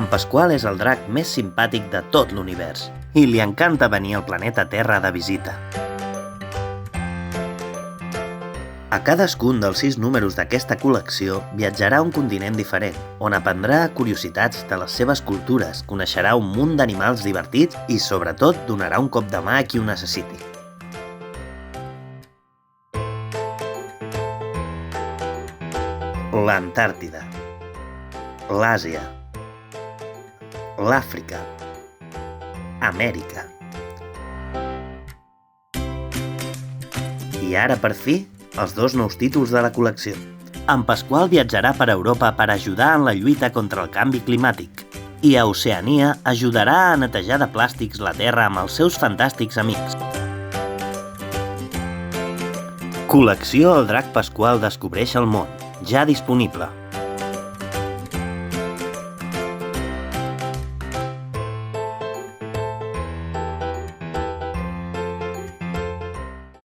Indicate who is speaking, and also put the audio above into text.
Speaker 1: En Pasqual és el drac més simpàtic de tot l'univers i li encanta venir al planeta Terra de visita. A cadascun dels 6 números d'aquesta col·lecció viatjarà a un continent diferent, on aprendrà curiositats de les seves cultures, coneixerà un munt d'animals divertits i, sobretot, donarà un cop de mà a qui ho necessiti. L'Antàrtida, l'Àsia, l'Àfrica, Amèrica. I ara, per fi, els 2 nous títols de la col·lecció. En Pasqual viatjarà per Europa per ajudar en la lluita contra el canvi climàtic i a Oceania ajudarà a netejar de plàstics la Terra amb els seus fantàstics amics. Col·lecció El Drac Pasqual descobreix el món, ja disponible.